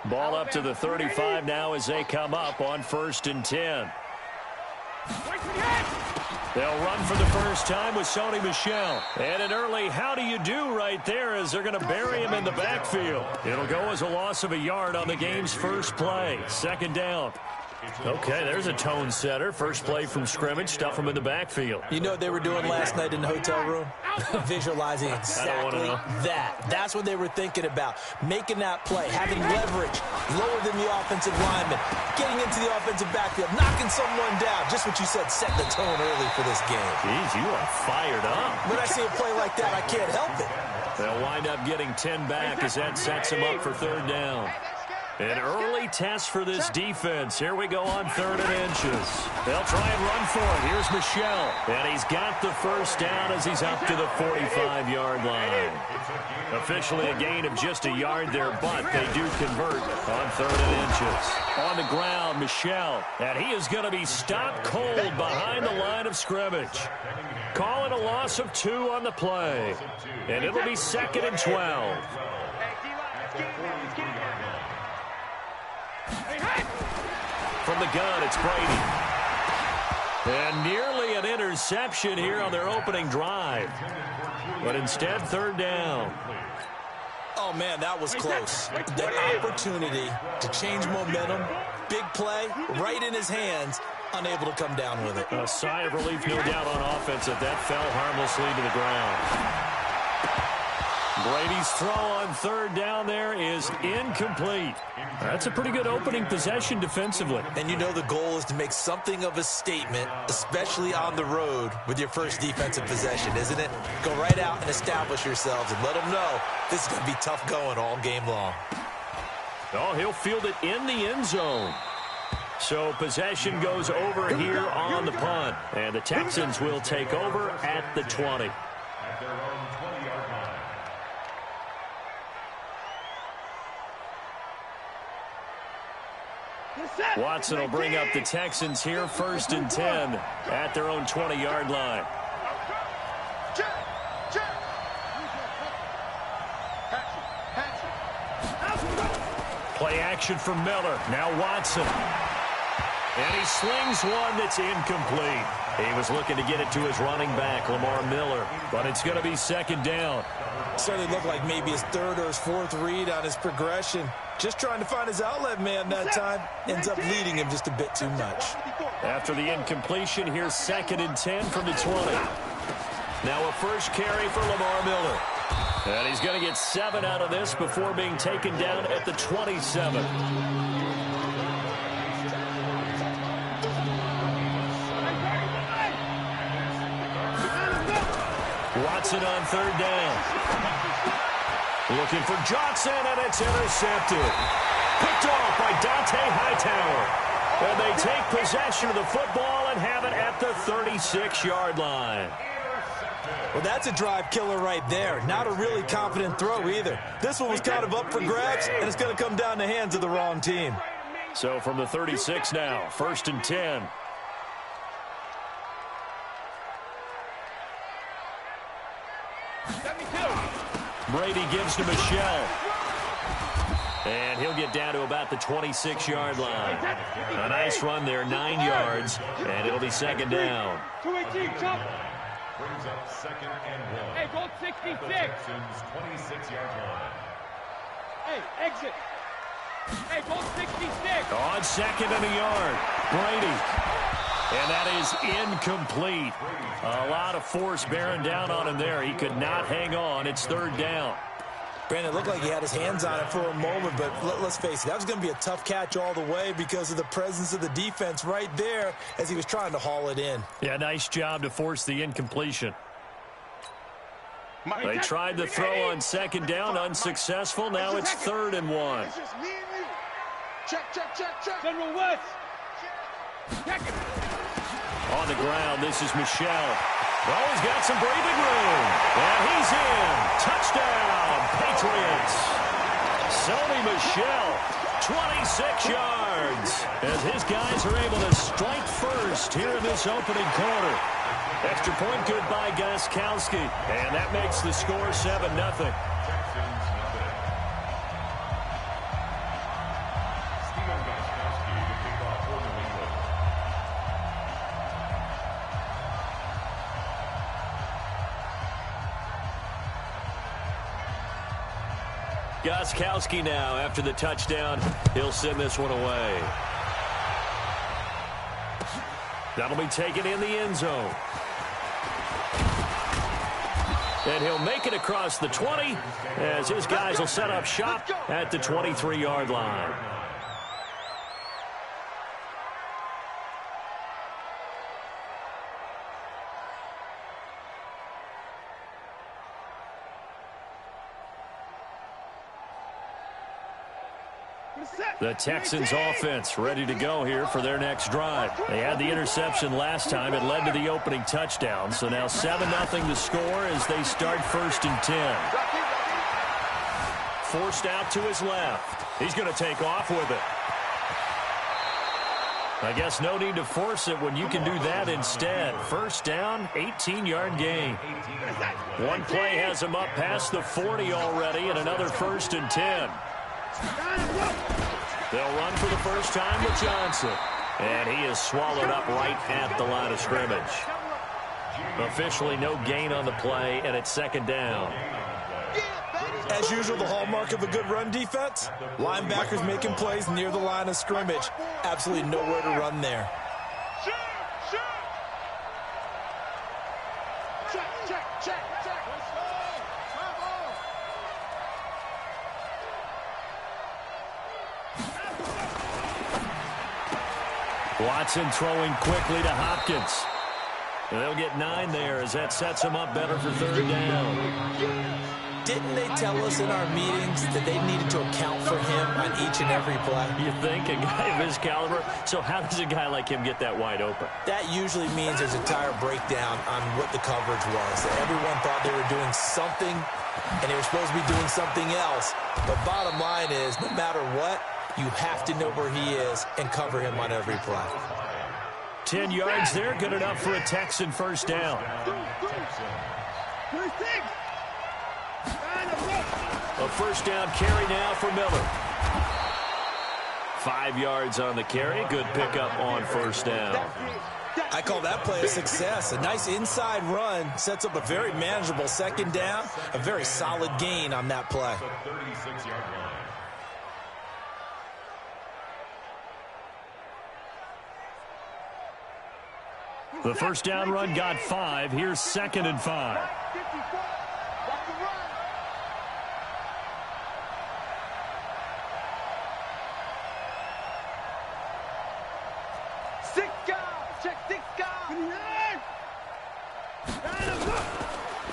Ball up to the 35 now as they come up on 1st and 10. They'll run for the first time with Sony Michel. And an early how do you do right there as they're going to bury him in the backfield. It'll go as a loss of a yard on the game's first play. 2nd down. Okay, there's a tone setter. First play from scrimmage, stuff him in the backfield. You know what they were doing last night in the hotel room? Visualizing exactly that. That's what they were thinking about. Making that play, having leverage, lower than the offensive lineman, getting into the offensive backfield, knocking someone down. Just what you said, set the tone early for this game. Jeez, you are fired up. When I see a play like that, I can't help it. They'll wind up getting 10 back as that sets them up for 3rd down. An early test for this defense. Here we go on 3rd and inches. They'll try and run for it. Here's Michel. And he's got the first down as he's up to the 45-yard line. Officially a gain of just a yard there, but they do convert on 3rd and inches. On the ground, Michel. And he is going to be stopped cold behind the line of scrimmage. Calling a loss of 2 on the play. And it'll be 2nd and 12. From the gun, it's Brady. And nearly an interception here on their opening drive. But instead, 3rd down. Oh, man, that was close. The opportunity to change momentum, big play, right in his hands, unable to come down with it. A sigh of relief, no doubt, on offense that fell harmlessly to the ground. Brady's throw on 3rd down there is incomplete. That's a pretty good opening possession defensively. And you know the goal is to make something of a statement, especially on the road with your first defensive possession, isn't it? Go right out and establish yourselves and let them know this is going to be tough going all game long. Oh, he'll field it in the end zone. So possession goes over here on the punt. And the Texans will take over at the 20. Watson will bring up the Texans here, 1st and 10 at their own 20-yard line. Play action for Miller. Now Watson. And he slings one that's incomplete. He was looking to get it to his running back, Lamar Miller. But it's going to be 2nd down. Certainly looked like maybe his 3rd or his 4th read on his progression. Just trying to find his outlet man that time. Ends up leading him just a bit too much. After the incompletion, here's 2nd and 10 from the 20. Now a first carry for Lamar Miller. And he's going to get 7 out of this before being taken down at the 27. Watson on 3rd down. Looking for Johnson, and it's intercepted. Picked off by Dante Hightower. And they take possession of the football and have it at the 36-yard line. Well, that's a drive killer right there. Not a really confident throw either. This one was kind of up for grabs, and it's going to come down the hands of the wrong team. So from the 36 now, 1st and 10. Brady gives to Michel. And he'll get down to about the 26-yard line. A nice run there, 9 yards, and it'll be 2nd down. Brings up 2nd and 1. Hey, goal 66. 26-yard line. Hey, exit. Hey, goal 66. On 2nd and a yard, Brady. And that is incomplete. A lot of force bearing down on him there. He could not hang on. It's 3rd down. Brandon, it looked like he had his hands on it for a moment, but let's face it, that was going to be a tough catch all the way because of the presence of the defense right there as he was trying to haul it in. Yeah, nice job to force the incompletion. They tried the throw on 2nd down, unsuccessful. Now it's 3rd and 1. Check. General West. On the ground, this is Michel. Oh, he's got some breathing room. And he's in. Touchdown, Patriots. Sony Michel, 26 yards. As his guys are able to strike first here in this opening quarter. Extra point good by Gostkowski. And that makes the score 7-0. Gostkowski now after the touchdown. He'll send this one away. That'll be taken in the end zone. And he'll make it across the 20 as his guys will set up shop at the 23-yard line. The Texans offense ready to go here for their next drive. They had the interception last time. It led to the opening touchdown. So now 7-0 the score as they start 1st and 10. Forced out to his left. He's going to take off with it. I guess no need to force it when you can do that instead. 1st down, 18-yard gain. One play has him up past the 40 already, and another 1st and 10. They'll run for the first time with Johnson. And he is swallowed up right at the line of scrimmage. Officially no gain on the play, and it's 2nd down. As usual, the hallmark of a good run defense, linebackers making plays near the line of scrimmage. Absolutely nowhere to run there. Watson throwing quickly to Hopkins. And they'll get 9 there as that sets him up better for 3rd down. Didn't they tell us in our meetings that they needed to account for him on each and every play? You think, a guy of his caliber? So how does a guy like him get that wide open? That usually means there's a entire breakdown on what the coverage was. Everyone thought they were doing something, and they were supposed to be doing something else. But bottom line is, no matter what, you have to know where he is and cover him on every play. 10 yards there, good enough for a Texan 1st down. A 1st down carry now for Miller. 5 yards on the carry. Good pickup on 1st down. I call that play a success. A nice inside run sets up a very manageable 2nd down. A very solid gain on that play. The 1st down run got 5. Here's 2nd and 5.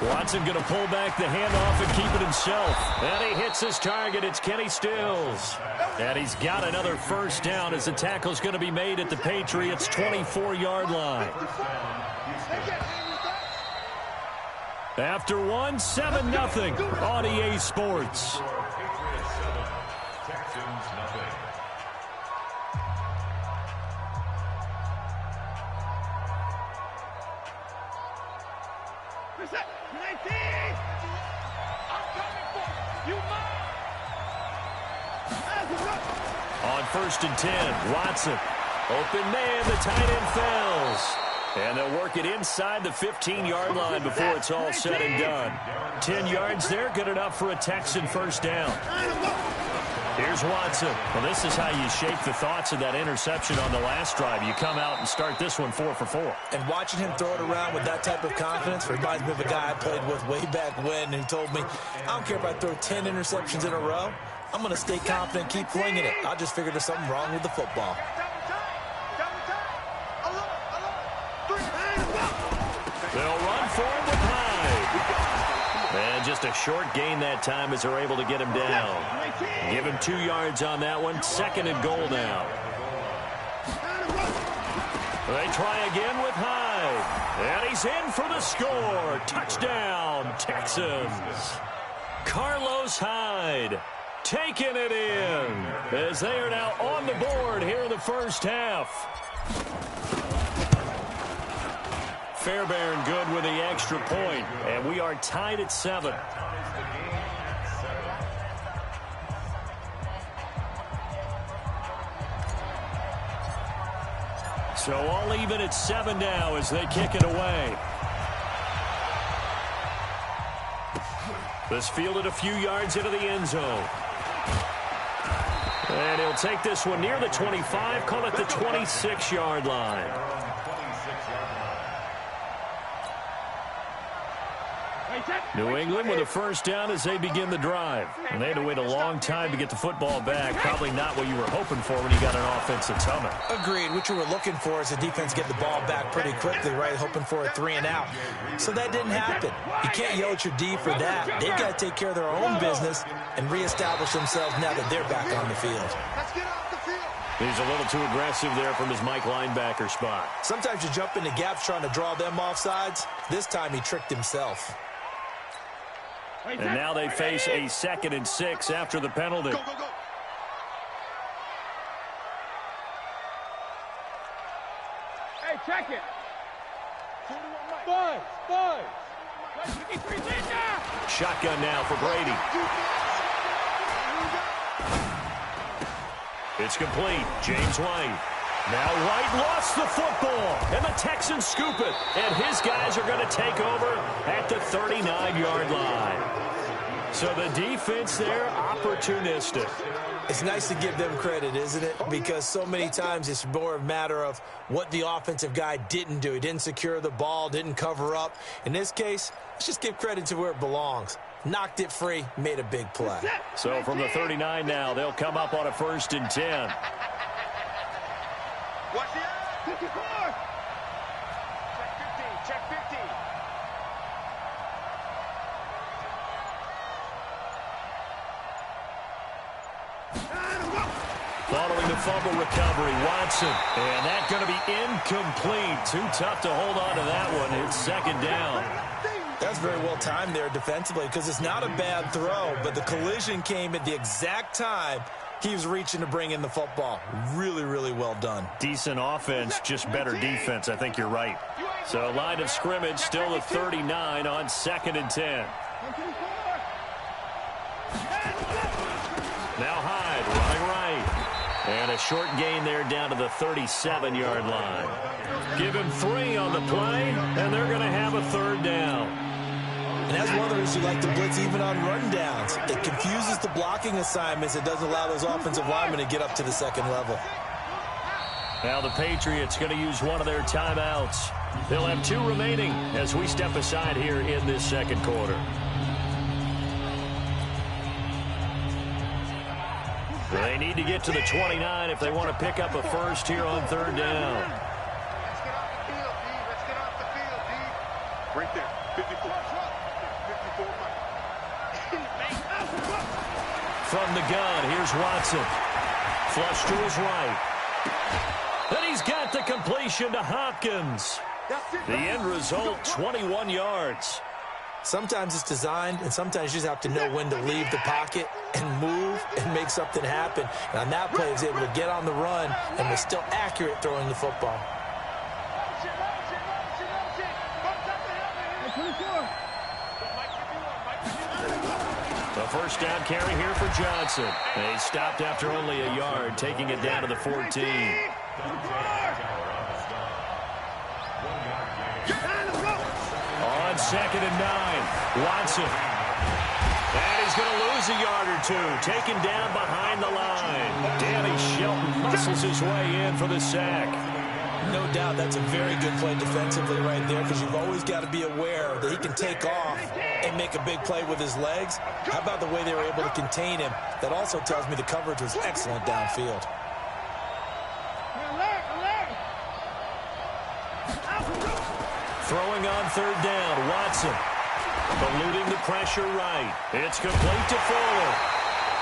Watson going to pull back the handoff and keep it himself. And he hits his target. It's Kenny Stills. And he's got another 1st down as the tackle's going to be made at the Patriots' 24-yard line. After 1, 7-0 on EA Sports. On 1st and 10, Watson. Open man, the tight end falls. And they'll work it inside the 15-yard line before it's all said and done. 10 yards there, good enough for a Texan 1st down. Here's Watson. Well, this is how you shape the thoughts of that interception on the last drive. You come out and start this one 4 for 4. And watching him throw it around with that type of confidence reminds me of a guy I played with way back when who told me, I don't care if I throw 10 interceptions in a row. I'm going to stay confident and keep flinging it. I just figured there's something wrong with the football. They'll run for him with Hyde. And just a short gain that time as they're able to get him down. Give him 2 yards on that one. 2nd and goal now. They try again with Hyde. And he's in for the score. Touchdown, Texans. Carlos Hyde taking it in as they are now on the board here in the 1st half. Fairbairn good with the extra point, and we are tied at 7. So all even at 7 now as they kick it away. This fielded a few yards into the end zone. And he'll take this one near the 25, call it the 26-yard line. New England with a first down as they begin the drive. And they had to wait a long time to get the football back. Probably not what you were hoping for when you got an offense that's humming. Agreed. What you were looking for is the defense get the ball back pretty quickly, right? Hoping for a 3-and-out. So that didn't happen. You can't yell at your D for that. They've got to take care of their own business and reestablish themselves now that they're back on the field. He's a little too aggressive there from his Mike linebacker spot. Sometimes you jump into gaps trying to draw them off sides. This time he tricked himself. And now they face a 2nd and 6 after the penalty. Go, go, go. Hey, check it. Five. Shotgun now for Brady. It's complete. James White. Now White lost the football, and the Texans scoop it. And his guys are going to take over at the 39-yard line. So the defense there, opportunistic. It's nice to give them credit, isn't it? Because so many times it's more a matter of what the offensive guy didn't do. He didn't secure the ball, didn't cover up. In this case, let's just give credit to where it belongs. Knocked it free, made a big play. So from the 39 now, they'll come up on a 1st and 10. Watch it. 54. Check 15. Following the fumble recovery, Watson. And that's going to be incomplete. Too tough to hold on to that one. It's 2nd down. That's very well timed there defensively because it's not a bad throw, but the collision came at the exact time he was reaching to bring in the football. Really, really well done. Decent offense, just better defense. I think you're right. So line of scrimmage, still the 39 on 2nd and 10. Now Hyde running right. And a short gain there down to the 37-yard line. Give him 3 on the play, and they're going to have a 3rd down. And as one of those who like to blitz even on rundowns, it confuses the blocking assignments. It doesn't allow those offensive linemen to get up to the 2nd level. Now the Patriots going to use one of their timeouts. They'll have 2 remaining as we step aside here in this 2nd quarter. They need to get to the 29 if they want to pick up a first here on 3rd down. Let's get off the field, D. Let's get off the field, D. Right there. 54. From the gun, here's Watson. Flush to his right. And he's got the completion to Hopkins. The end result, 21 yards. Sometimes it's designed, and sometimes you just have to know when to leave the pocket and move and make something happen. And on that play, he was able to get on the run and was still accurate throwing the football. The first down carry here for Johnson. He stopped after only a yard, taking it down to the 14. On 2nd and 9, Watson. And he's going to lose a yard or 2, taken down behind the line. Danny Shelton muscles his way in for the sack. No doubt that's a very good play defensively right there because you've always got to be aware that he can take off and make a big play with his legs. How about the way they were able to contain him? That also tells me the coverage was excellent downfield. Throwing on 3rd down, Watson. Eluding the pressure right. It's complete to Fuller.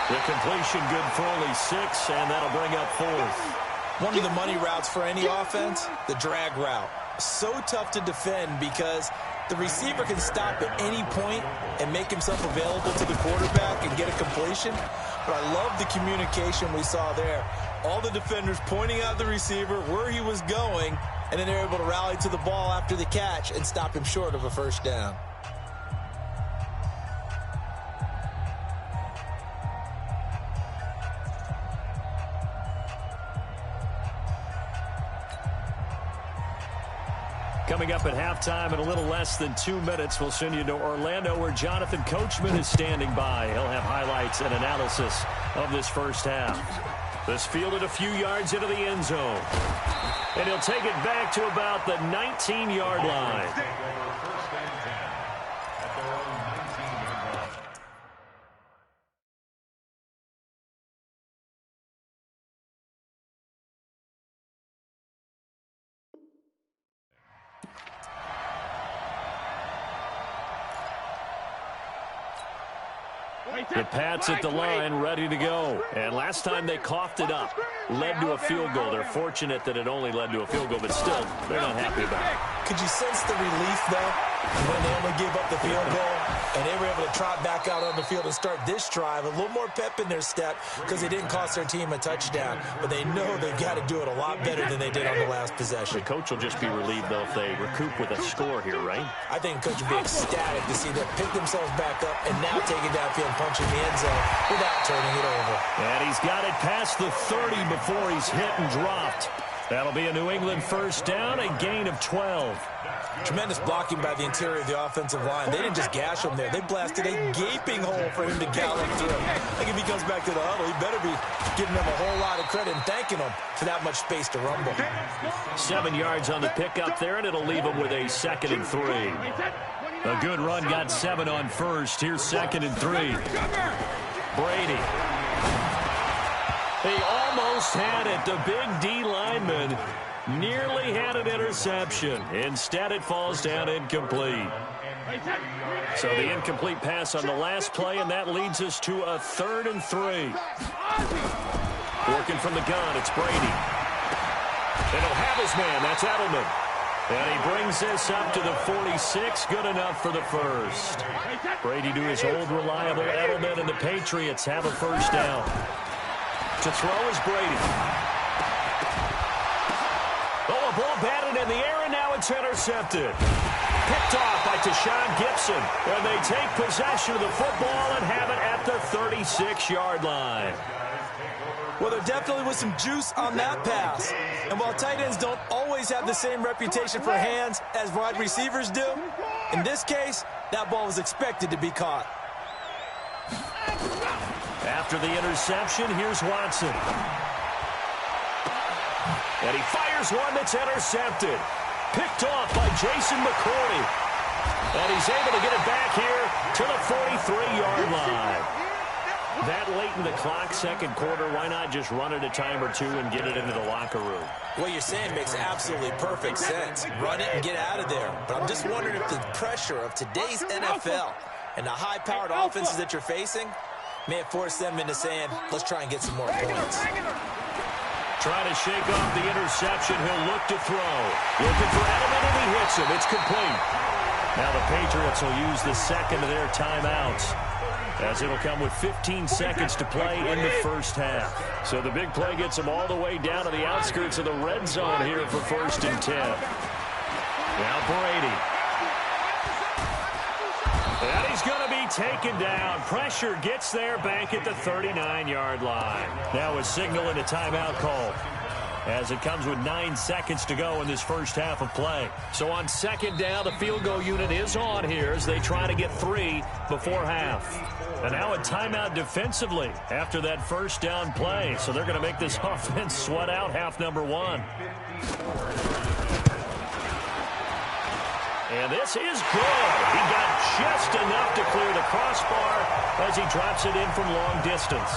The completion good for only 6, and that'll bring up 4th. One of the money routes for any offense, the drag route. So tough to defend because the receiver can stop at any point and make himself available to the quarterback and get a completion. But I love the communication we saw there. All the defenders pointing out the receiver, where he was going, and then they're able to rally to the ball after the catch and stop him short of a first down. Coming up at halftime in a little less than 2 minutes, we'll send you to Orlando where Jonathan Coachman is standing by. He'll have highlights and analysis of this first half. This fielded a few yards into the end zone. And he'll take it back to about the 19-yard line. The Pats at the line, ready to go. And last time they coughed it up, led to a field goal. They're fortunate that it only led to a field goal, but still, they're not happy about it. Could you sense the relief, though, when they only gave up the field goal and they were able to trot back out on the field and start this drive? A little more pep in their step because they didn't cost their team a touchdown, but they know they've got to do it a lot better than they did on the last possession. The coach will just be relieved, though, if they recoup with a score here, right? I think the coach will be ecstatic to see them pick themselves back up and now take it downfield and punch in the end zone without turning it over. And he's got it past the 30 before he's hit and dropped. That'll be a New England first down, a gain of 12. Tremendous blocking by the interior of the offensive line. They didn't just gash him there. They blasted a gaping hole for him to gallop through. I think if he comes back to the huddle, he better be giving them a whole lot of credit and thanking them for that much space to rumble. 7 yards on the pickup there, and it'll leave him with a 2nd and 3. A good run got 7 on first. Here's 2nd and 3. Brady. He almost had it. The big D lineman nearly had an interception. Instead, it falls down incomplete. So the incomplete pass on the last play, and that leads us to a 3rd and 3. Working from the gun, it's Brady. And he'll have his man. That's Edelman. And he brings this up to the 46. Good enough for the first. Brady to his old reliable Edelman, and the Patriots have a first down. To throw is Brady. Oh, a ball batted in the air, and now it's intercepted. Picked off by Tashawn Gibson. And they take possession of the football and have it at the 36-yard line. Well, there definitely was some juice on that pass. And while tight ends don't always have the same reputation for hands as wide receivers do, in this case, that ball was expected to be caught. After the interception, here's Watson. And he fires one that's intercepted. Picked off by Jason McCourty. And he's able to get it back here to the 43-yard line. That late in the clock, second quarter, why not just run it a time or two and get it into the locker room? What you're saying makes absolutely perfect sense. Run it and get out of there. But I'm just wondering if the pressure of today's NFL and the high-powered offenses that you're facing may have forced them into saying, let's try and get some more points. Trying to shake off the interception. He'll look to throw. Looking for Edelman, and he hits him. It's complete. Now the Patriots will use the second of their timeouts, as it'll come with 15 seconds to play in the first half. So the big play gets them all the way down to the outskirts of the red zone here for 1st and 10. Now Brady. And he's going to be taken down. Pressure gets there back at the 39-yard line. Now a signal and a timeout call, as it comes with 9 seconds to go in this first half of play. So on 2nd down, the field goal unit is on here as they try to get 3 before half. And now a timeout defensively after that first down play. So they're going to make this offense sweat out half number 1. And this is good. He got just enough to clear the crossbar as he drops it in from long distance.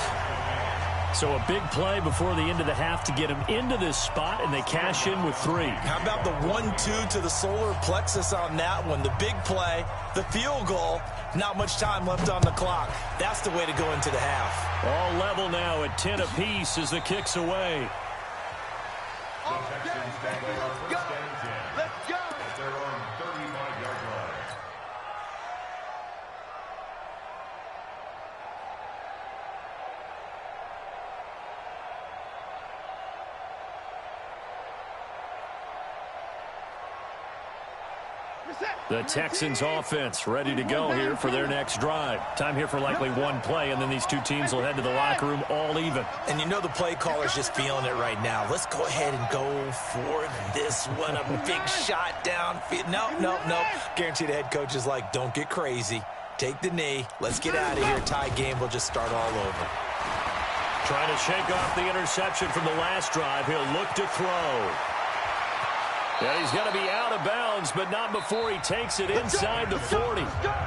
So a big play before the end of the half to get him into this spot, and they cash in with 3. How about the 1-2 to the solar plexus on that one? The big play, the field goal, not much time left on the clock. That's the way to go into the half. All level now at 10 apiece as the kick's away. Let's go. The Texans offense ready to go here for their next drive. Time here for likely one play, and then these two teams will head to the locker room all even. And you know the play caller's just feeling it right now. Let's go ahead and go for this one. A big shot downfield. No. Guaranteed the head coach is like, don't get crazy. Take the knee. Let's get out of here. Tie game. We'll just start all over. Trying to shake off the interception from the last drive. He'll look to throw. And he's going to be out of bounds, but not before he takes it inside the 40.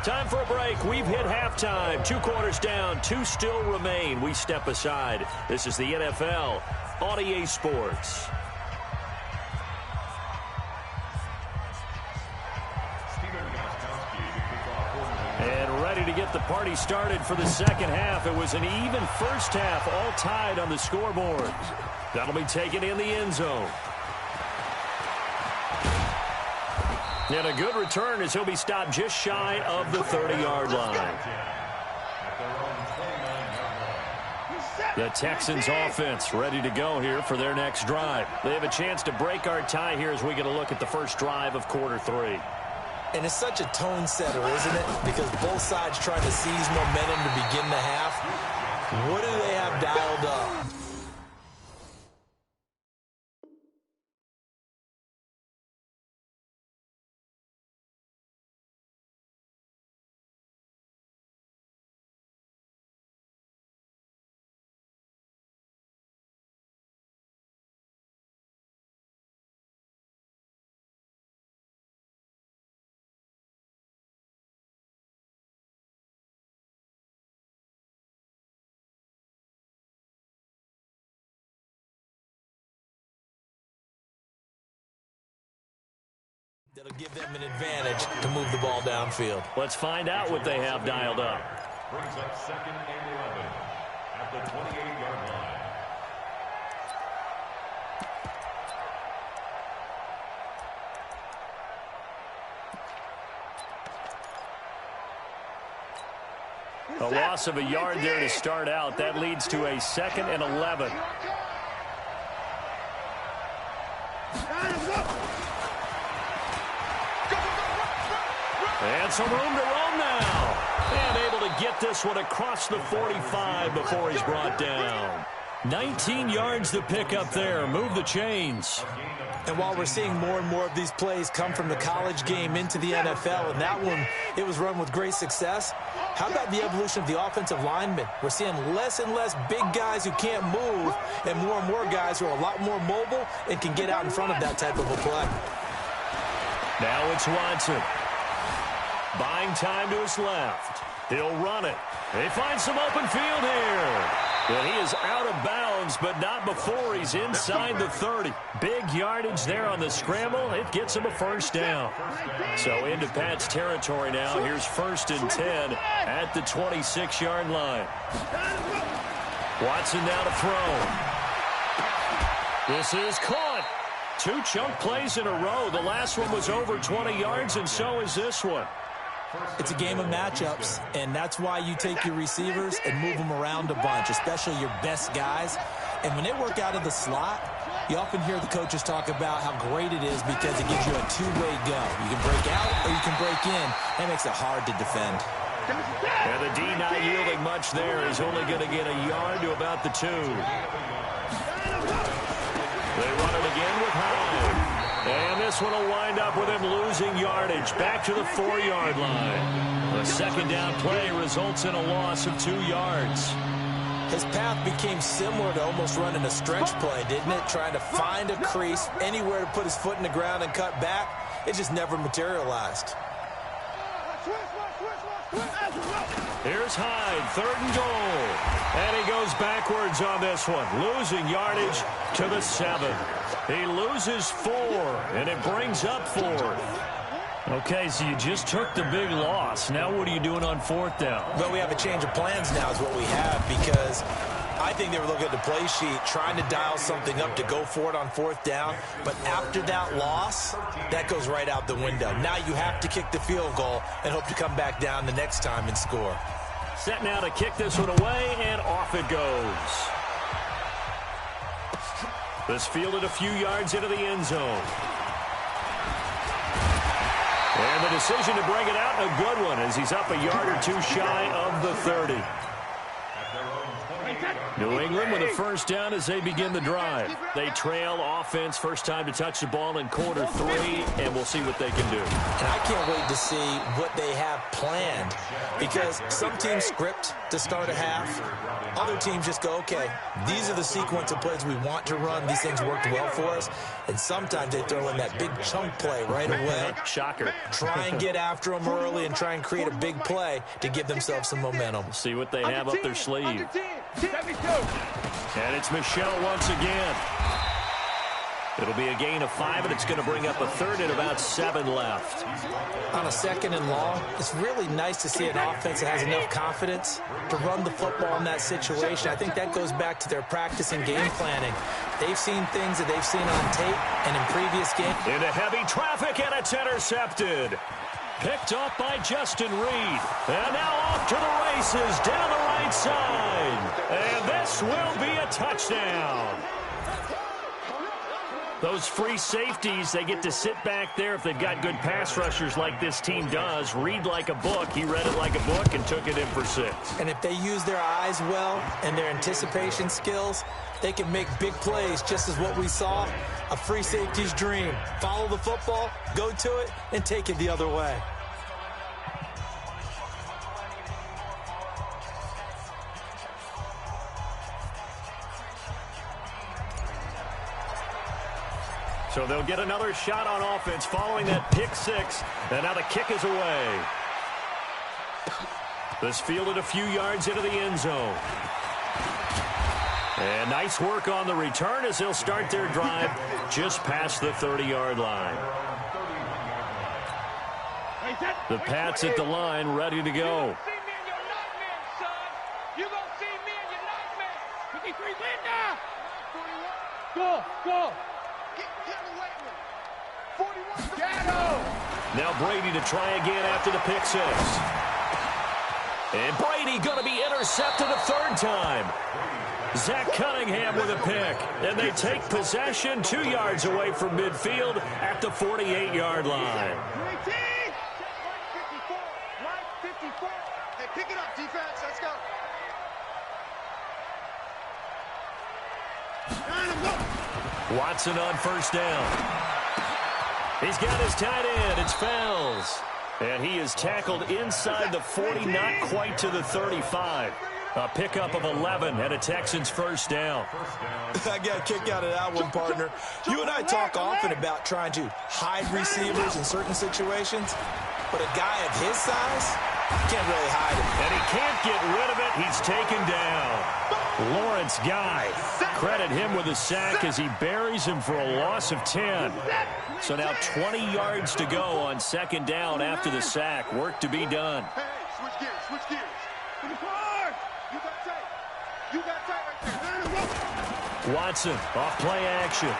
Time for a break. We've hit halftime. 2 quarters down, 2 still remain. We step aside. This is the NFL on EA Sports. And ready to get the party started for the second half. It was an even first half, all tied on the scoreboard. That'll be taken in the end zone. And a good return as he'll be stopped just shy of the 30-yard line. The Texans offense ready to go here for their next drive. They have a chance to break our tie here as we get a look at the first drive of quarter 3. And it's such a tone setter, isn't it? Because both sides trying to seize momentum to begin the half. What do they have dialed up? That'll give them an advantage to move the ball downfield. Let's find out what they have dialed up. Brings up 2nd and 11 at the 28-yard line. A loss of a yard there to start out. That leads to a 2nd and 11. And some room to roam now. And able to get this one across the 45 before he's brought down. 19 yards to pick up there. Move the chains. And while we're seeing more and more of these plays come from the college game into the NFL, and that one, it was run with great success, how about the evolution of the offensive linemen? We're seeing less and less big guys who can't move and more guys who are a lot more mobile and can get out in front of that type of a play. Now it's Watson. Buying time to his left. He'll run it. They find some open field here. But he is out of bounds, but not before he's inside the 30. Big yardage there on the scramble. It gets him a first down. So into Pat's territory now. Here's 1st and 10 at the 26-yard line. Watson now to throw. This is caught. 2 chunk plays in a row. The last one was over 20 yards, and so is this one. It's a game of matchups, and that's why you take your receivers and move them around a bunch, especially your best guys. And when they work out of the slot, you often hear the coaches talk about how great it is because it gives you a two-way go. You can break out or you can break in. That makes it hard to defend. And the D not yielding much there. He's only going to get a yard to about the 2. They run it again with Hyde. And this one will wind up with him losing yardage back to the 4-yard line. The second down play results in a loss of 2 yards. His path became similar to almost running a stretch play, didn't it? Trying to find a crease, anywhere to put his foot in the ground and cut back. It just never materialized. Here's Hyde, 3rd and goal. And he goes backwards on this one, losing yardage to the 7. He loses 4, and it brings up 4th. Okay, so you just took the big loss. Now what are you doing on 4th down? Well, we have a change of plans now is what we have, because I think they were looking at the play sheet, trying to dial something up to go for it on 4th down. But after that loss, that goes right out the window. Now you have to kick the field goal and hope to come back down the next time and score. Set now to kick this one away, and off it goes. This fielded a few yards into the end zone. And decision to bring it out, a good one, as he's up a yard or two shy of the 30. New England with a first down as they begin the drive. They trail offense, first time to touch the ball in quarter 3, and we'll see what they can do. And I can't wait to see what they have planned, because some teams script to start a half. Other teams just go, okay, these are the sequence of plays we want to run. These things worked well for us. And sometimes they throw in that big chunk play right away. Shocker. Try and get after them early and try and create a big play to give themselves some momentum. See what they have up their sleeve. And it's Michel once again. It'll be a gain of 5, and it's going to bring up a third and about 7 left. On a second and long, it's really nice to see an offense that has enough confidence to run the football in that situation. I think that goes back to their practice and game planning. They've seen things that they've seen on tape and in previous games. Into heavy traffic, and it's intercepted. Picked up by Justin Reed. And now off to the races down the right side. And this will be a touchdown. Those free safeties, they get to sit back there if they've got good pass rushers like this team does. Read like a book. He read it like a book and took it in for 6. And if they use their eyes well and their anticipation skills, they can make big plays, just as what we saw. A free safety's dream. Follow the football, go to it, and take it the other way. So they'll get another shot on offense following that pick 6. And now the kick is away. This fielded a few yards into the end zone. And nice work on the return as they'll start their drive just past the 30-yard line. The Pats at the line, ready to go. Go. Now Brady to try again after the pick 6. And Brady going to be intercepted a 3rd time. Zach Cunningham with a pick. And they take possession 2 yards away from midfield at the 48-yard line. Hey, pick it up, defense. Let's go. Watson on first down. He's got his tight end. It's Fells. And he is tackled inside the 40, not quite to the 35. A pickup of 11 and a Texans first down. I got a kick out of that one, partner. You and I talk often about trying to hide receivers in certain situations, but a guy of his size can't really hide it. And he can't get rid of it. He's taken down. Lawrence Guy, credit him with a sack as he buries him for a loss of 10. So now 20 yards to go on second down after the sack. Work to be done. Hey, switch gears. You got tight right there. Watson off play action.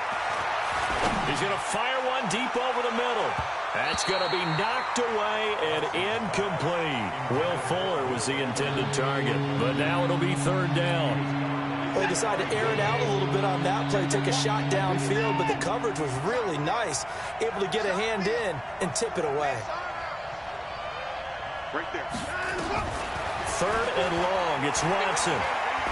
He's going to fire one deep over the middle. That's going to be knocked away and incomplete. Will Fuller was the intended target, but now it'll be 3rd down. They decided to air it out a little bit on that play, take a shot downfield, but the coverage was really nice, able to get a hand in and tip it away. Right there. 3rd and long. It's Watson.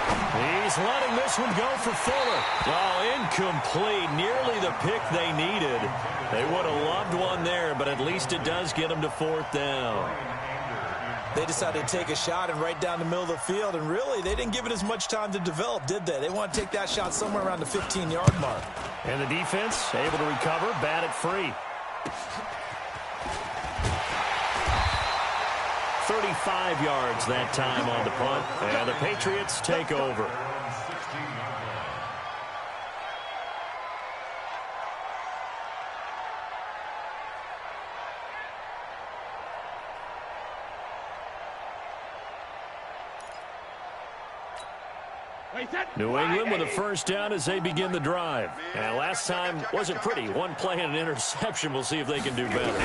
He's letting this one go for Fuller. Oh, incomplete. Nearly the pick they needed. They would have loved one there, but at least it does get them to 4th down. They decided to take a shot and right down the middle of the field, and really, they didn't give it as much time to develop, did they? They want to take that shot somewhere around the 15-yard mark. And the defense able to recover, bat it free. 35 yards that time on the punt, and the Patriots take over. New England with a first down as they begin the drive. And last time wasn't pretty. One play and an interception. We'll see if they can do better.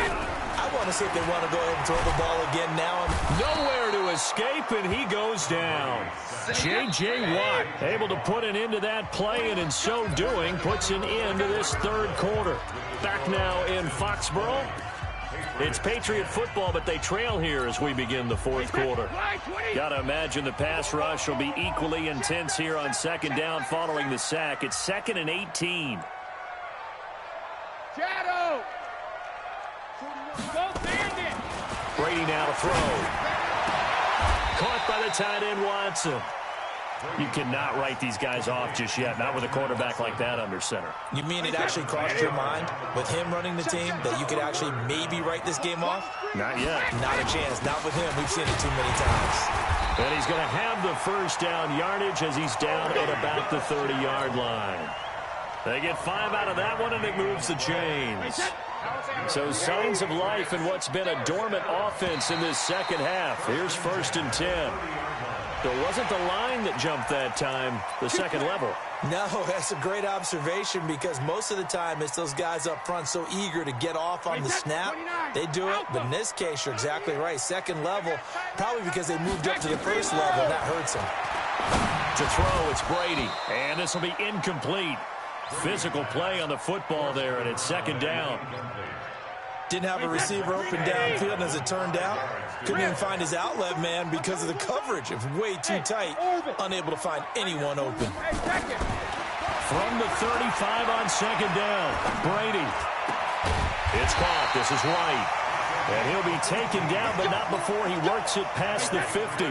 I want to see if they want to go ahead and throw the ball again now. Nowhere to escape, and he goes down. J.J. Watt able to put an end to that play, and in so doing, puts an end to this 3rd quarter. Back now in Foxborough. It's Patriot football, but they trail here as we begin the fourth quarter. Got to imagine the pass rush will be equally intense here on second down following the sack. It's 2nd and 18. Shadow. Brady now to throw. Caught by the tight end, Watson. You cannot write these guys off just yet, not with a quarterback like that under center. You mean it actually crossed your mind with him running the team that you could actually maybe write this game off? Not yet. Not a chance. Not with him. We've seen it too many times. And he's going to have the first down yardage as he's down at about the 30-yard line. They get 5 out of that one, and it moves the chains. So signs of life in what's been a dormant offense in this second half. Here's 1st and 10. It wasn't the line that jumped that time, the second level. No, that's a great observation because most of the time it's those guys up front so eager to get off on the snap. They do it, but in this case, you're exactly right. Second level, probably because they moved up to the first level, and that hurts them. To throw, it's Brady, and this will be incomplete. Physical play on the football there, and it's 2nd down. Didn't have a receiver open downfield, and as it turned out, couldn't even find his outlet man because of the coverage. It was way too tight, unable to find anyone open. From the 35 on 2nd down, Brady. It's caught. This is White. And he'll be taken down, but not before he works it past the 50.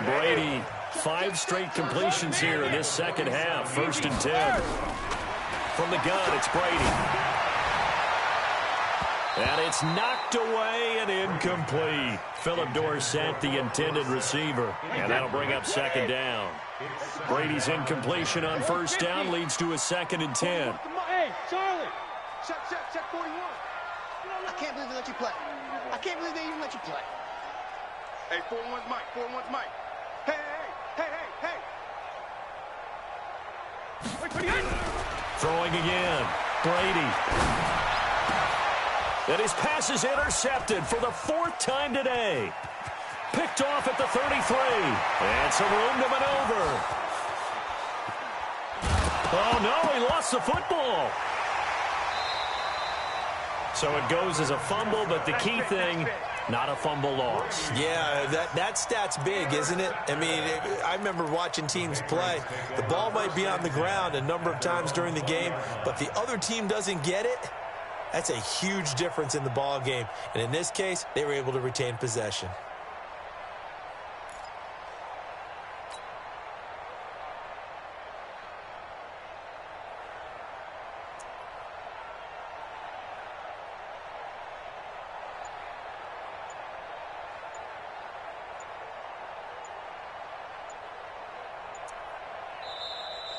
Brady, 5 straight completions here in this second half. 1st and 10. From the gun, it's Brady. And it's knocked away and incomplete. Philip Dorsett, the intended receiver. And that'll bring up 2nd down. Brady's incompletion on 1st down leads to a 2nd and 10. Hey, Charlie. Check 41. I can't believe they let you play. I can't believe they even let you play. Hey, 41's Mike. 41's Mike. Hey. Throwing again. Brady. And his pass is intercepted for the 4th time today. Picked off at the 33. And some room to maneuver. Oh, no, he lost the football. So it goes as a fumble, but the key thing, not a fumble loss. Yeah, that stat's big, isn't it? I mean, I remember watching teams play. The ball might be on the ground a number of times during the game, but the other team doesn't get it. That's a huge difference in the ball game. And in this case, they were able to retain possession.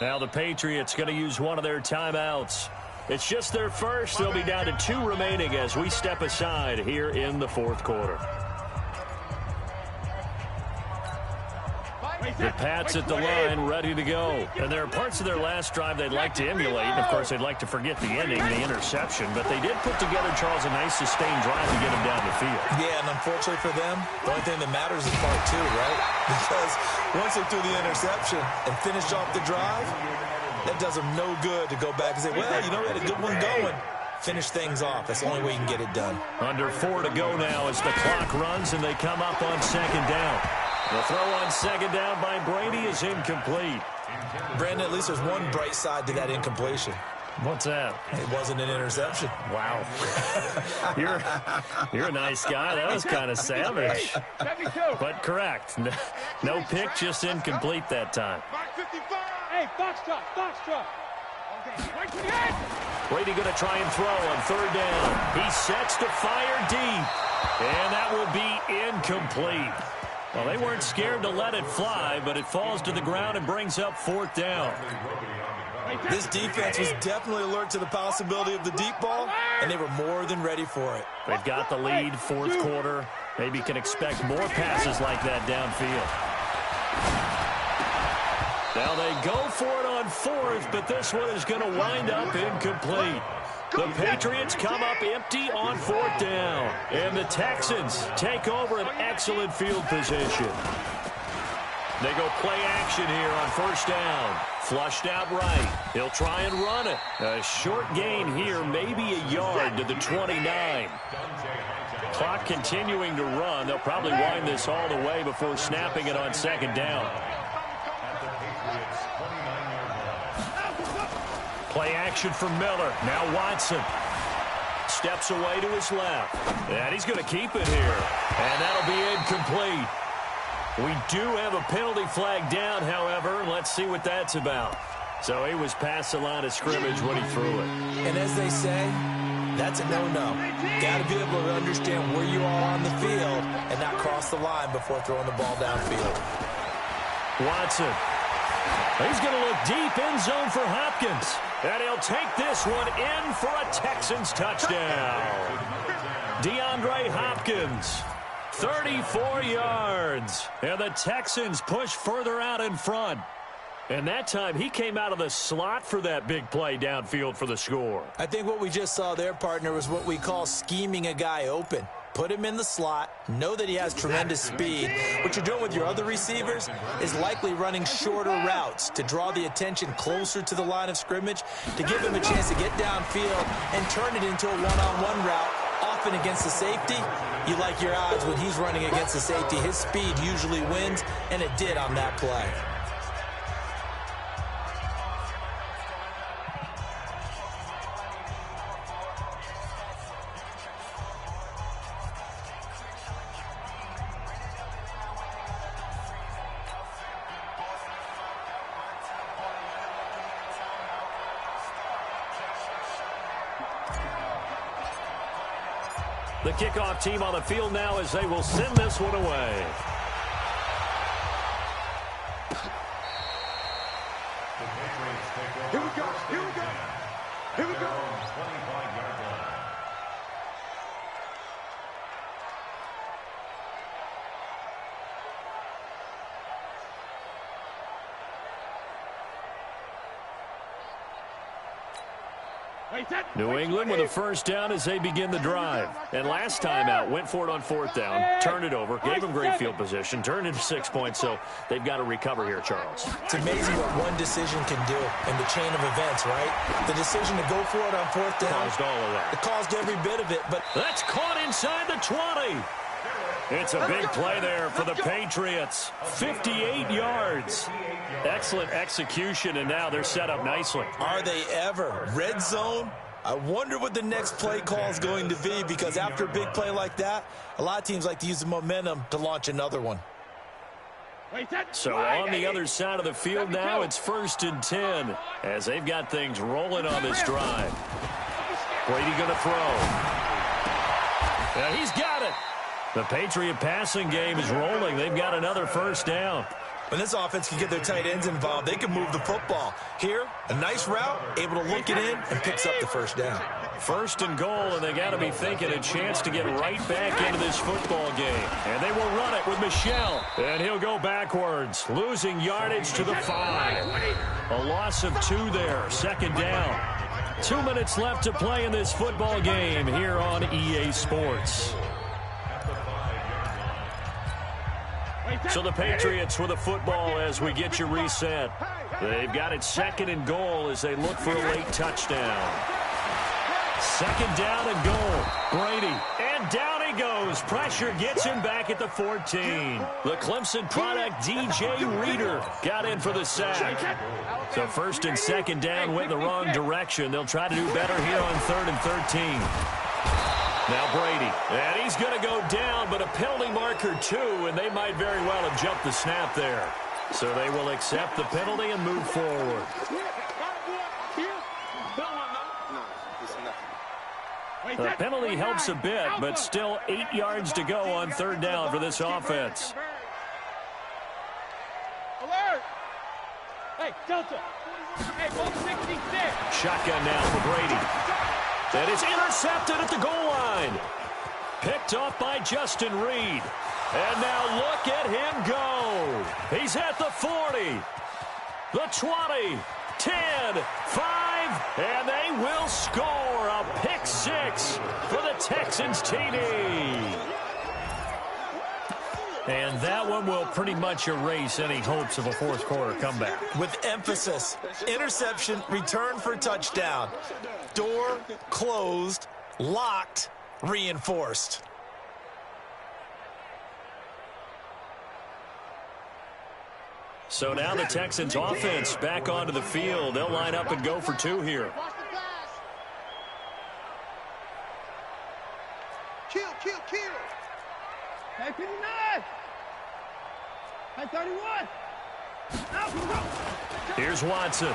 Now the Patriots going to use one of their timeouts. It's just their first. They'll be down to 2 remaining as we step aside here in the 4th quarter. The Pats at the line, ready to go. And there are parts of their last drive they'd like to emulate. And of course, they'd like to forget the ending, the interception. But they did put together, Charles, a nice sustained drive to get them down the field. Yeah, and unfortunately for them, the only thing that matters is part 2, right? Because once they threw the interception and finished off the drive, that does them no good to go back and say, well, you know, we had a good one going. Finish things off. That's the only way you can get it done. Under 4 to go now as the clock runs and they come up on 2nd down. The throw on 2nd down by Brady is incomplete. Brandon, at least there's one bright side to that incompletion. What's that? It wasn't an interception. Wow. You're a nice guy. That was kind of savage. But correct. No pick, just incomplete that time. Hey, Foxtrot. Brady going to try and throw on 3rd down. He sets to fire deep. And that will be incomplete. Well, they weren't scared to let it fly, but it falls to the ground and brings up 4th down. This defense was definitely alert to the possibility of the deep ball, and they were more than ready for it. They've got the lead, 4th quarter. Maybe can expect more passes like that downfield. Now they go for it on 4th, but this one is going to wind up incomplete. The Patriots come up empty on 4th down, and the Texans take over an excellent field position. They go play action here on first down. Flushed out right. He'll try and run it. A short gain here, maybe a yard to the 29. Clock continuing to run. They'll probably wind this all the way before snapping it on second down. Play action for Miller. Now Watson. Steps away to his left. And he's going to keep it here. And that'll be incomplete. We do have a penalty flag down, however. Let's see what that's about. So he was past the line of scrimmage when he threw it. And as they say, that's a no-no. Got to be able to understand where you are on the field and not cross the line before throwing the ball downfield. Watson. He's going to look deep end zone for Hopkins. And he'll take this one in for a Texans touchdown. DeAndre Hopkins. 34 yards. And the Texans push further out in front. And that time, he came out of the slot for that big play downfield for the score. I think what we just saw there, partner, was what we call scheming a guy open. Put him in the slot, know that he has tremendous speed. What you're doing with your other receivers is likely running shorter routes to draw the attention closer to the line of scrimmage, to give him a chance to get downfield and turn it into a one-on-one route, often against the safety. You like your odds when he's running against the safety. His speed usually wins, and it did on that play. The kickoff team on the field now as they will send this one away. Here we go. Here we go. Here we go. New England with a first down as they begin the drive. And last time out, went for it on fourth down, turned it over, gave them great field position, turned into 6 points, so they've got to recover here, Charles. It's amazing what one decision can do in the chain of events, right? The decision to go for it on fourth down. Caused all of that. It caused every bit of it, but that's caught inside the 20. It's a big play there for the Patriots. 58 yards. Excellent execution, and now they're set up nicely. Are they ever? Red zone? I wonder what the next play call is going to be, because after a big play like that, a lot of teams like to use the momentum to launch another one. So on the other side of the field now, it's 1st and 10 as they've got things rolling on this drive. Brady going to throw. Yeah, he's got it. The Patriot passing game is rolling. They've got another first down. When this offense can get their tight ends involved, they can move the football. Here, a nice route, able to look it in, and picks up the first down. 1st and goal, and they got to be thinking a chance to get right back into this football game. And they will run it with Michel. And he'll go backwards, losing yardage to the 5. A loss of 2 there, 2nd down. 2 minutes left to play in this football game here on EA Sports. So the Patriots with a football as we get you reset. They've got it 2nd and goal as they look for a late touchdown. 2nd down and goal. Brady. And down he goes. Pressure gets him back at the 14. The Clemson product, DJ Reader, got in for the sack. So 1st and 2nd down went in the wrong direction. They'll try to do better here on 3rd and 13. Now Brady, and he's going to go down, but a penalty marker too, and they might very well have jumped the snap there. So they will accept the penalty and move forward. The penalty helps a bit, but still 8 yards to go on 3rd down for this offense. Alert! Hey, Delta! Hey, 166! Shotgun now for Brady. And it's intercepted at the goal line. Picked off by Justin Reed. And now look at him go. He's at the 40, the 20, 10, 5, and they will score a pick 6 for the Texans TD. And that one will pretty much erase any hopes of a fourth-quarter comeback. With emphasis, interception, return for touchdown. Door closed, locked, reinforced. So now the Texans offense back onto the field. They'll line up and go for two here. Kill. Hey, 59. Hey, 31. Here's Watson.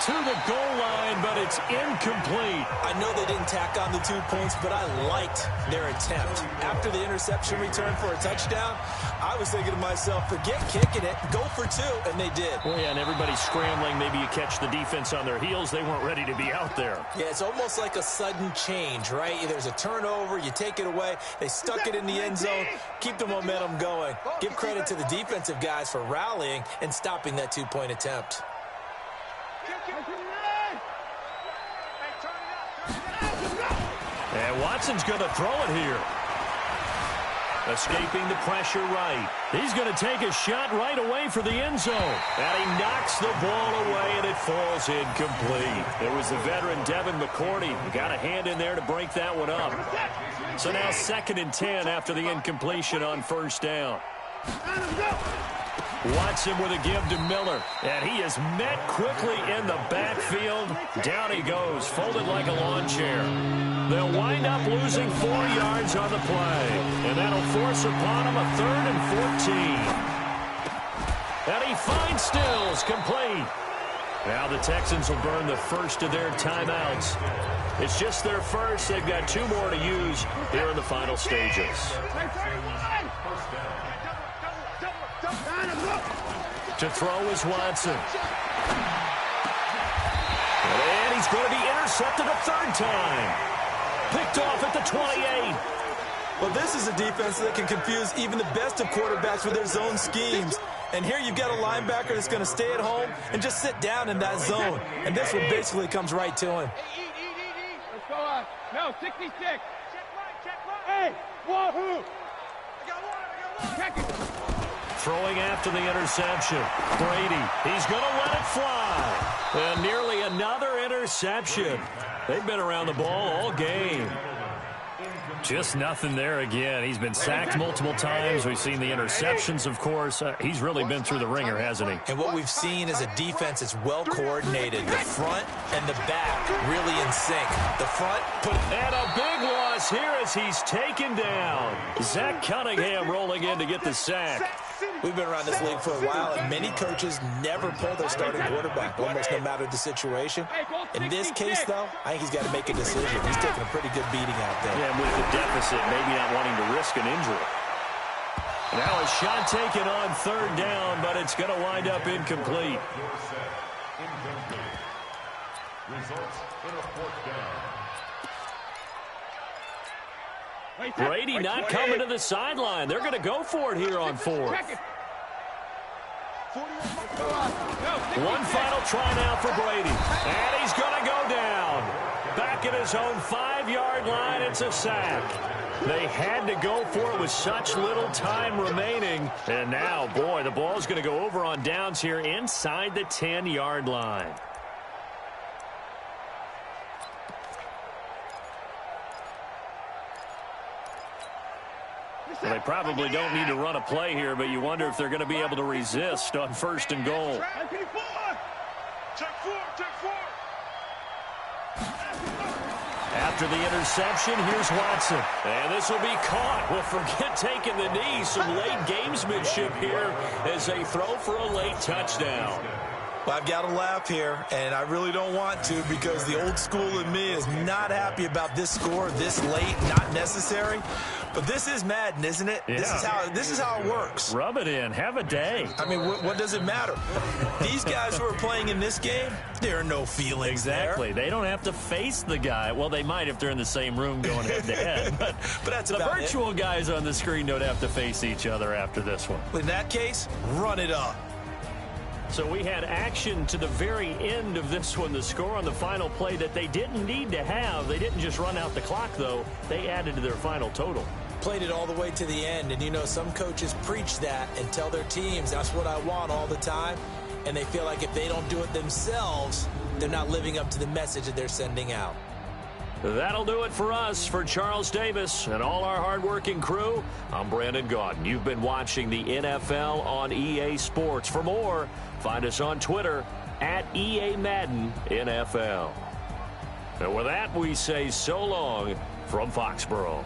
To the goal line, but it's incomplete. I know they didn't tack on the 2 points, but I liked their attempt. After the interception return for a touchdown, I was thinking to myself, forget kicking it, go for two, and they did. Well, yeah, and everybody's scrambling. Maybe you catch the defense on their heels. They weren't ready to be out there. Yeah, it's almost like a sudden change, right? There's a turnover, you take it away, they stuck it in the end zone, keep the momentum going. Give credit to the defensive guys for rallying and stopping that 2-point attempt. And Watson's going to throw it here. Escaping the pressure right. He's going to take a shot right away for the end zone. And he knocks the ball away, and it falls incomplete. It was the veteran Devin McCourty who got a hand in there to break that one up. So now 2nd and 10 after the incompletion on first down. Watson with a give to Miller, and he is met quickly in the backfield. Down he goes, folded like a lawn chair. They'll wind up losing 4 yards on the play, and that'll force upon him a 3rd and 14. And he finds Stills, complete. Now the Texans will burn the first of their timeouts. It's just their first. They've got 2 more to use here in the final stages. To throw is Watson. And he's going to be intercepted a 3rd time. Picked off at the 28. Well, this is a defense that can confuse even the best of quarterbacks with their zone schemes. And here you've got a linebacker that's going to stay at home and just sit down in that zone. And this one basically comes right to him. Let's go on. No, 66. Check right. Hey, wahoo. I got one. Check it. Throwing after the interception. Brady, he's going to let it fly. And nearly another interception. They've been around the ball all game. Just nothing there again. He's been sacked multiple times. We've seen the interceptions, of course. He's really been through the ringer, hasn't he? And what we've seen is a defense that's well coordinated. The front and the back really in sync. The front and a big loss here as he's taken down. Zach Cunningham rolling in to get the sack. We've been around this league for a while, and many coaches never pull their starting quarterback, almost no matter the situation. In this case, though, I think he's got to make a decision. He's taking a pretty good beating out there. Yeah, with the deficit, maybe not wanting to risk an injury. Now a shot taken on 3rd down, but it's going to wind up incomplete. Results in a 4th down. Brady not coming to the sideline. They're going to go for it here on 4th. One final try now for Brady. And he's going to go down. Back at his own 5-yard line, it's a sack. They had to go for it with such little time remaining. And now, boy, the ball's going to go over on downs here inside the 10-yard line. Well, they probably don't need to run a play here, but you wonder if they're going to be able to resist on 1st and goal. After the interception, here's Watson. And this will be caught. Well, forget taking the knee. Some late gamesmanship here as they throw for a late touchdown. Well, I've got to laugh here, and I really don't want to because the old school in me is not happy about this score this late, not necessary. But this is Madden, isn't it? Yeah. This is how it works. Rub it in. Have a day. I mean, what does it matter? These guys who are playing in this game, there are no feelings Exactly. there. They don't have to face the guy. Well, they might if they're in the same room going head-to-head. But that's the about virtual guys on the screen don't have to face each other after this one. In that case, run it up. So we had action to the very end of this one. The score on the final play that they didn't need to have. They didn't just run out the clock, though. They added to their final total. played it all the way to the end. And, you know, some coaches preach that and tell their teams, that's what I want all the time. And they feel like if they don't do it themselves, they're not living up to the message that they're sending out. That'll do it for us. For Charles Davis and all our hardworking crew, I'm Brandon Gaudin. You've been watching the NFL on EA Sports. For more, find us on Twitter at EA Madden NFL. And with that, we say so long from Foxborough.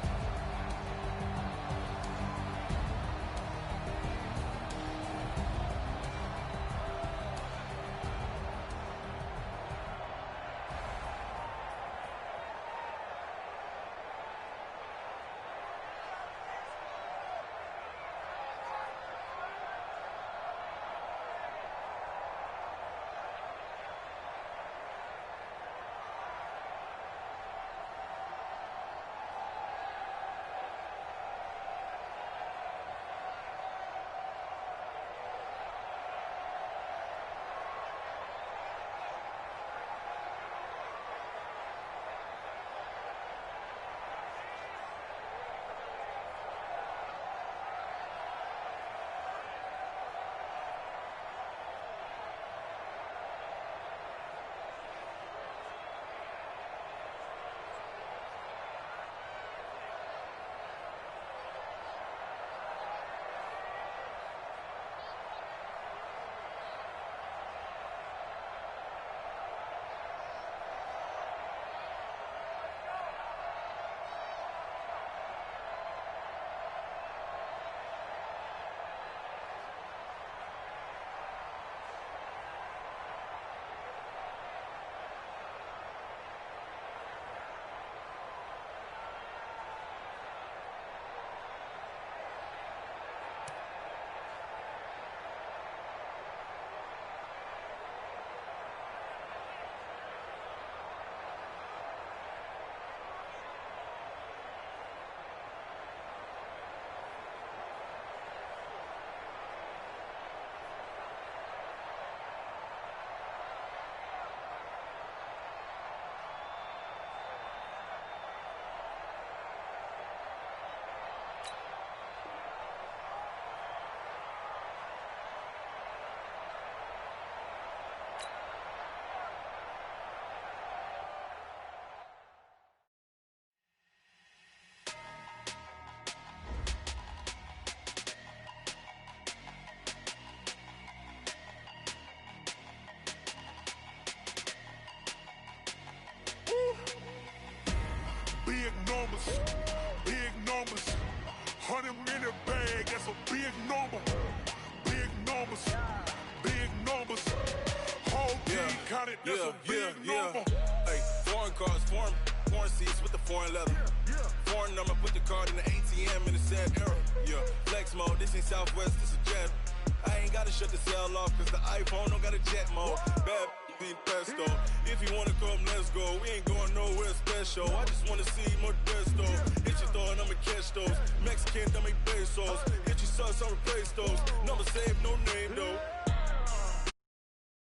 Big numbers, 100-minute bag, that's a big number. Big numbers, whole team counted, that's a big number. Hey, foreign cars, foreign seats with the foreign leather. Foreign number, put the card in the ATM in the sad era. Yeah, flex mode, this ain't Southwest, this a jet. I ain't gotta shut the cell off, cause the iPhone don't got a jet mode. Bad be pesto. If you wanna come, let's go. We ain't going nowhere special. I just wanna see more desto. Hit your throw and I'ma catch those. Mexican, dummy pesos. Hit your sauce, I'll replace those. Number saved, no name though.